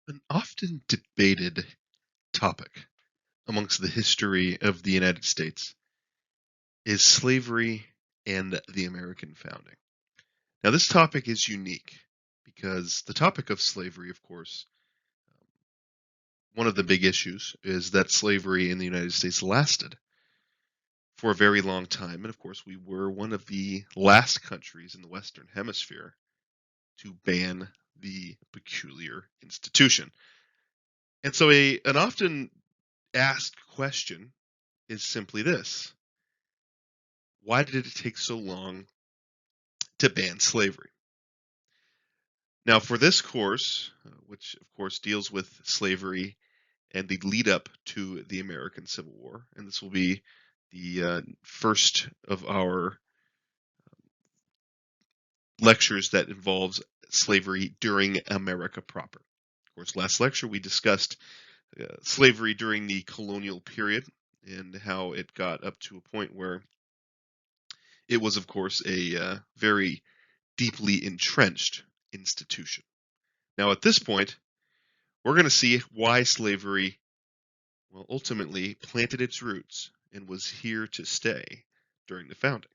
An often debated topic amongst the history of the United States is slavery and the American founding. Now, this topic is unique because the topic of slavery, of course, one of the big issues is that slavery in the United States lasted for a very long time. And of course, we were one of the last countries in the Western Hemisphere to ban the peculiar institution. And so, an often asked question is simply this: why did it take so long to ban slavery? Now, for this course, which of course deals with slavery and the lead up to the American Civil War, and this will be the first of our lectures that involves slavery during America proper. Of course, last lecture we discussed slavery during the colonial period and how it got up to a point where it was, of course, a very deeply entrenched institution. Now, at this point, we're going to see why slavery, well, ultimately planted its roots and was here to stay during the founding.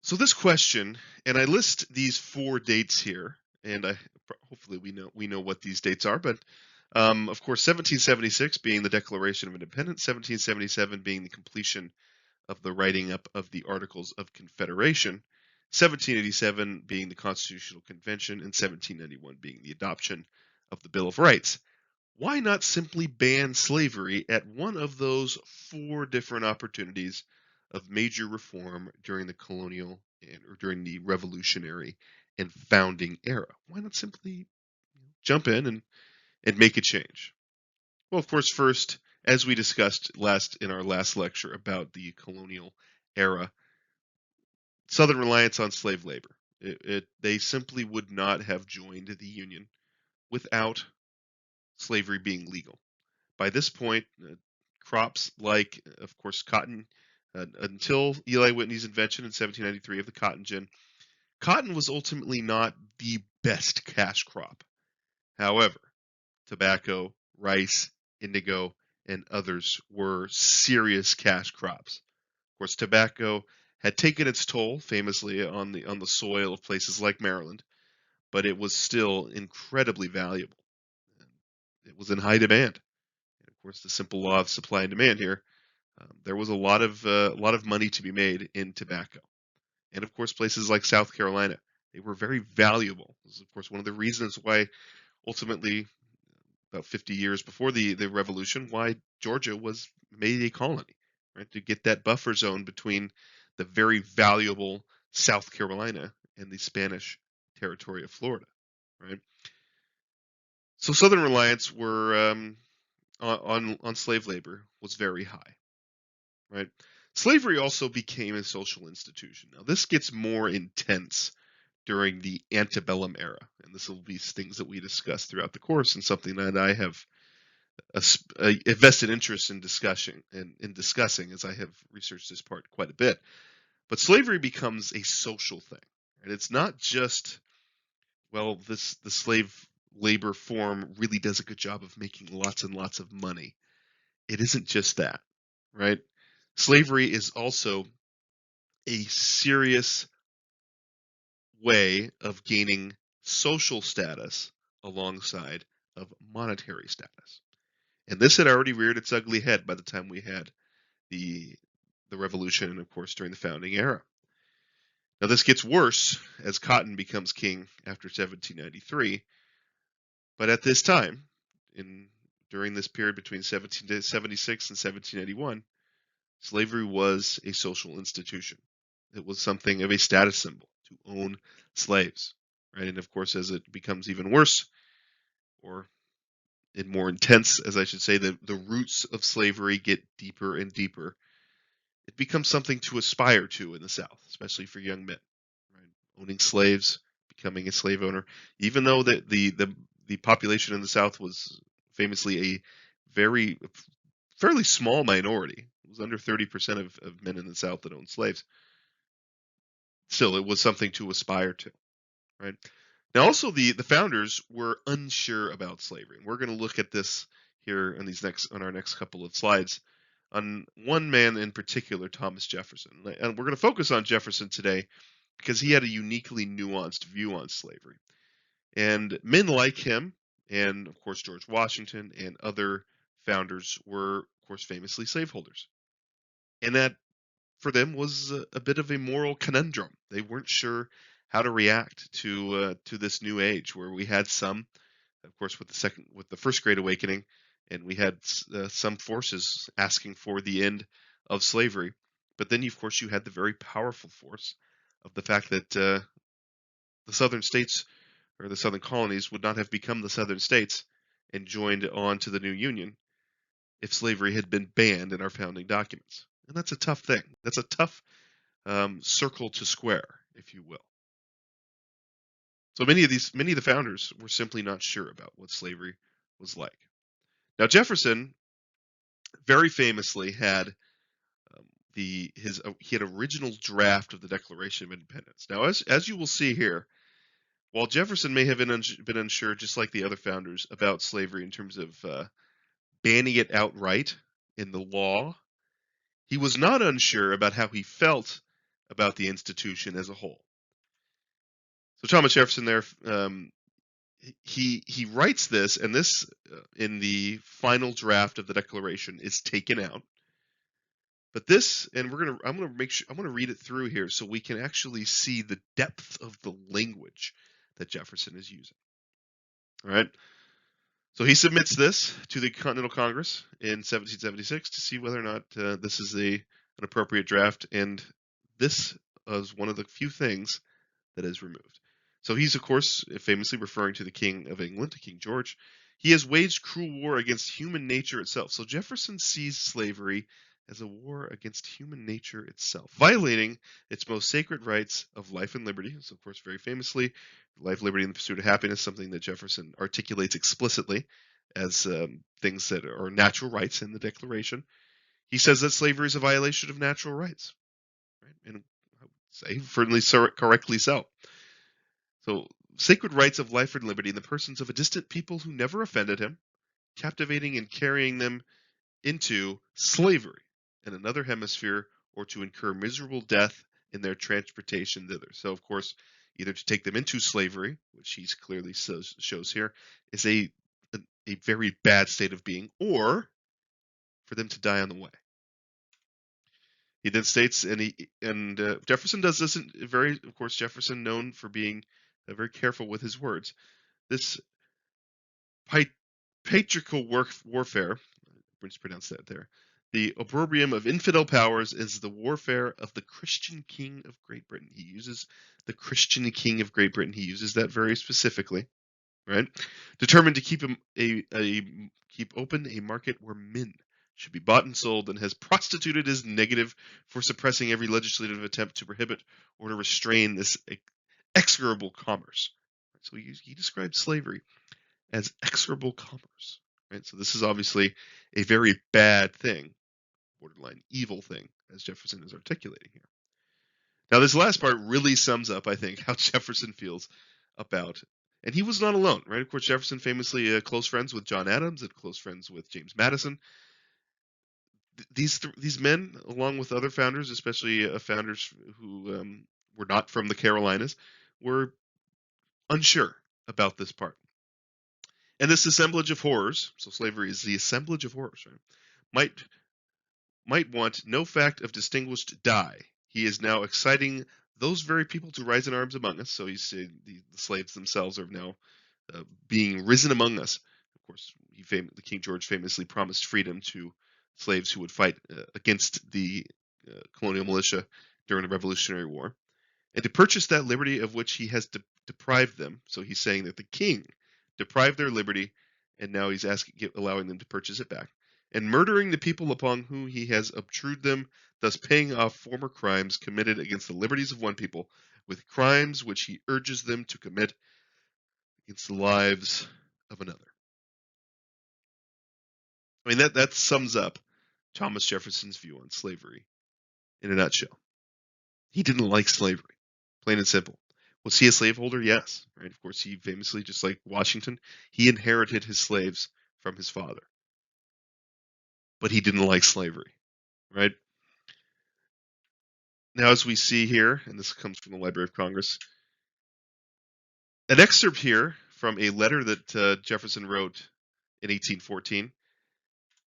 So this question, and I list these four dates here, and hopefully we know what these dates are, but of course, 1776 being the Declaration of Independence, 1777 being the completion of the writing up of the Articles of Confederation, 1787 being the Constitutional Convention, and 1791 being the adoption of the Bill of Rights. Why not simply ban slavery at one of those four different opportunities of major reform during the colonial or during the revolutionary and founding era? Why not simply jump in and make a change? Well, of course, first, as we discussed in our last lecture about the colonial era, Southern reliance on slave labor. They simply would not have joined the Union without slavery being legal. By this point, crops like, of course, cotton, until Eli Whitney's invention in 1793 of the cotton gin, cotton was ultimately not the best cash crop. However, tobacco, rice, indigo, and others were serious cash crops. Of course, tobacco had taken its toll, famously on the soil of places like Maryland, but it was still incredibly valuable. It was in high demand. And of course, the simple law of supply and demand here. There was a lot of money to be made in tobacco, and of course, places like South Carolina, they were very valuable. This is, of course, one of the reasons why ultimately, about 50 years before the revolution, why Georgia was made a colony, right, to get that buffer zone between the very valuable South Carolina and the Spanish territory of Florida, right? So Southern reliance were on slave labor was very high, right? Slavery also became a social institution. Now this gets more intense during the antebellum era, and this will be things that we discuss throughout the course, and something that I have a vested interest in discussing as I have researched this part quite a bit. But slavery becomes a social thing, and it's not just, well, the slave labor form really does a good job of making lots and lots of money. It isn't just that, right? Slavery is also a serious way of gaining social status alongside of monetary status. And this had already reared its ugly head by the time we had the the revolution and of course during the founding era. Now this gets worse as cotton becomes king after 1793, but at this time, in during this period between 1776 and 1781, slavery was a social institution. It was something of a status symbol to own slaves, right? And of course, as it becomes even worse, or more intense, as I should say, the roots of slavery get deeper and deeper. It becomes something to aspire to in the South, especially for young men, right? Owning slaves, becoming a slave owner, even though the population in the South was famously a very fairly small minority. It was under 30% of men in the South that owned slaves. Still, it was something to aspire to, right? Now, also the founders were unsure about slavery. We're going to look at this here in on our next couple of slides on one man in particular, Thomas Jefferson. And we're going to focus on Jefferson today because he had a uniquely nuanced view on slavery. And men like him, and of course George Washington and other founders were, of course, famously slaveholders. And that for them was a bit of a moral conundrum. They weren't sure how to react to this new age where we had some, of course, with the first Great Awakening, and we had some forces asking for the end of slavery. But then, of course, you had the very powerful force of the fact that the southern states or the southern colonies would not have become the southern states and joined on to the new union if slavery had been banned in our founding documents. And that's a tough thing. That's a tough circle to square, if you will. So many of the founders were simply not sure about what slavery was like. Now Jefferson very famously had he had original draft of the Declaration of Independence. Now, as you will see here, while Jefferson may have been unsure, just like the other founders, about slavery in terms of banning it outright in the law, he was not unsure about how he felt about the institution as a whole. So Thomas Jefferson there, he writes this, and this in the final draft of the Declaration is taken out. But this, and I'm gonna read it through here so we can actually see the depth of the language that Jefferson is using. All right. So he submits this to the Continental Congress in 1776 to see whether or not this is an appropriate draft, and this is one of the few things that is removed. So he's, of course, famously referring to the King of England, King George. He has waged cruel war against human nature itself. So Jefferson sees slavery as a war against human nature itself, violating its most sacred rights of life and liberty. So, of course, very famously, life, liberty, and the pursuit of happiness, something that Jefferson articulates explicitly as things that are natural rights in the Declaration. He says that slavery is a violation of natural rights, right? And I would say, certainly correctly so. So, sacred rights of life and liberty in the persons of a distant people who never offended him, captivating and carrying them into slavery in another hemisphere, or to incur miserable death in their transportation thither. So, of course, either to take them into slavery, which he clearly shows here, is a very bad state of being, or for them to die on the way. He then states, and Jefferson does this of course, Jefferson known for being very careful with his words. This patriarchal warfare, mispronounce that there. The opprobrium of infidel powers is the warfare of the Christian King of Great Britain. He uses the Christian King of Great Britain. He uses that very specifically, right? Determined to keep open a market where men should be bought and sold, and has prostituted his negative for suppressing every legislative attempt to prohibit or to restrain this execrable commerce. So he describes slavery as execrable commerce. Right? So this is obviously a very bad thing, borderline evil thing, as Jefferson is articulating here. Now, this last part really sums up, I think, how Jefferson feels about, and he was not alone, right? Of course, Jefferson famously close friends with John Adams and close friends with James Madison. These men, along with other founders, especially founders who were not from the Carolinas, were unsure about this part. And this assemblage of horrors, so slavery is the assemblage of horrors, right? Might want no fact of distinguished die. He is now exciting those very people to rise in arms among us. So he's saying the slaves themselves are now being risen among us. Of course, the King George famously promised freedom to slaves who would fight against the colonial militia during the Revolutionary War, and to purchase that liberty of which he has deprived them. So he's saying that the king deprived their liberty, and now he's allowing them to purchase it back, and murdering the people upon whom he has obtruded them, thus paying off former crimes committed against the liberties of one people with crimes which he urges them to commit against the lives of another. I mean, that sums up Thomas Jefferson's view on slavery in a nutshell. He didn't like slavery, plain and simple. Was he a slaveholder? Yes, right. Of course, he famously, just like Washington, he inherited his slaves from his father, but he didn't like slavery, right? Now, as we see here, and this comes from the Library of Congress, an excerpt here from a letter that Jefferson wrote in 1814.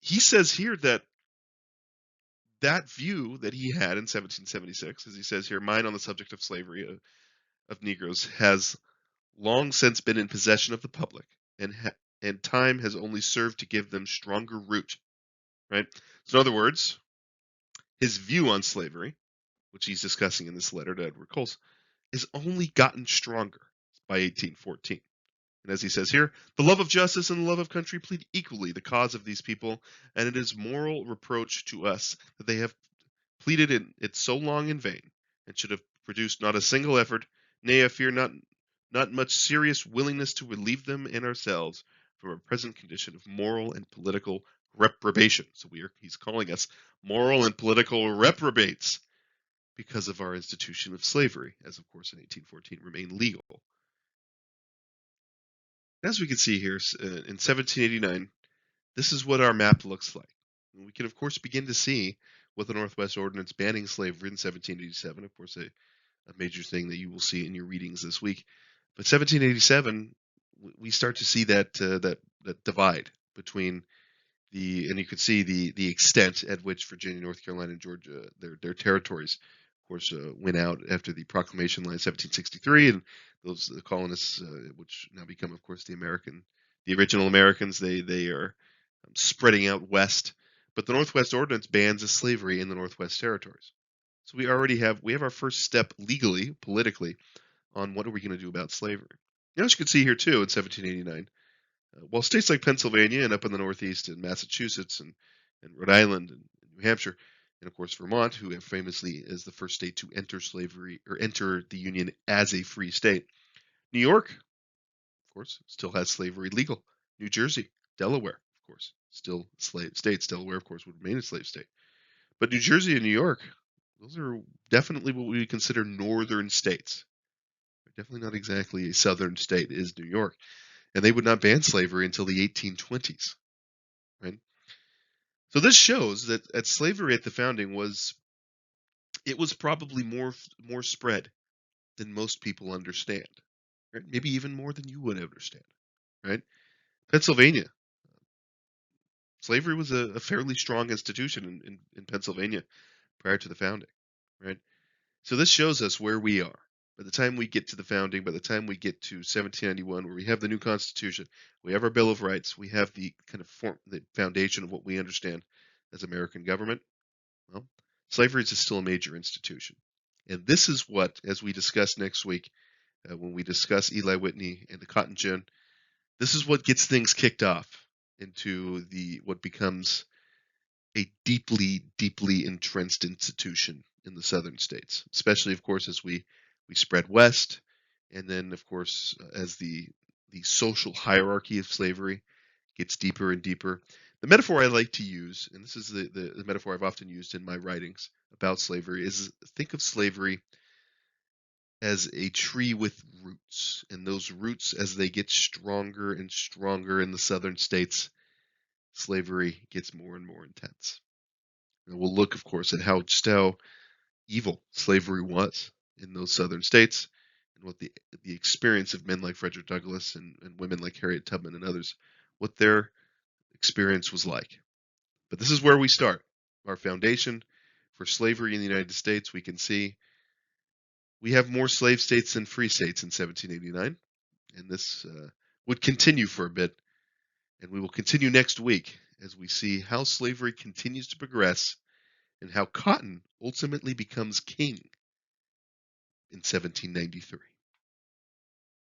He says here that that view that he had in 1776, as he says here, mine on the subject of slavery of Negroes has long since been in possession of the public, and and time has only served to give them stronger root. Right. So, in other words, his view on slavery, which he's discussing in this letter to Edward Coles, has only gotten stronger by 1814. And as he says here, the love of justice and the love of country plead equally the cause of these people, and it is moral reproach to us that they have pleaded it so long in vain, and should have produced not a single effort, nay, I fear not much serious willingness to relieve them and ourselves from our present condition of moral and political reprobation. So he's calling us moral and political reprobates because of our institution of slavery, as of course in 1814 remained legal. As we can see here, in 1789, this is what our map looks like. And we can, of course, begin to see with the Northwest Ordinance banning slavery in 1787, of course, a major thing that you will see in your readings this week. But 1787, we start to see that that divide between and you could see the extent at which Virginia, North Carolina, and Georgia, their territories, of course, went out after the Proclamation Line 1763, and those the colonists, which now become, of course, the original Americans, they are spreading out west. But the Northwest Ordinance bans slavery in the Northwest Territories. So we have our first step legally, politically, on what are we going to do about slavery. Now, as you can see here too, in 1789, while states like Pennsylvania and up in the Northeast and Massachusetts and Rhode Island and New Hampshire and of course Vermont, who have famously is the first state to enter slavery or enter the Union as a free state. New York, of course, still has slavery legal. New Jersey, Delaware, of course, still slave states. Delaware, of course, would remain a slave state. But New Jersey and New York, those are definitely what we consider northern states. They're definitely not exactly a southern state is New York. And they would not ban slavery until the 1820s. Right? So this shows that slavery at the founding was probably more spread than most people understand. Right? Maybe even more than you would understand. Right? Pennsylvania, slavery was a fairly strong institution in Pennsylvania prior to the founding. Right? So this shows us where we are. By the time we get to the founding, by the time we get to 1791, where we have the new Constitution, we have our Bill of Rights, we have the kind of the foundation of what we understand as American government. Well, slavery is still a major institution, and this is what, as we discuss next week, when we discuss Eli Whitney and the Cotton Gin, this is what gets things kicked off into what becomes a deeply, deeply entrenched institution in the southern states, especially, of course, as we spread west, and then, of course, as the social hierarchy of slavery gets deeper and deeper. The metaphor I like to use, and this is the metaphor I've often used in my writings about slavery, is think of slavery as a tree with roots, and those roots, as they get stronger and stronger in the southern states, slavery gets more and more intense. And we'll look, of course, at how evil slavery was in those southern states, and what the experience of men like Frederick Douglass and women like Harriet Tubman and others, what their experience was like. But this is where we start. Our foundation for slavery in the United States, we can see we have more slave states than free states in 1789, and this would continue for a bit, and we will continue next week as we see how slavery continues to progress and how cotton ultimately becomes king in 1793.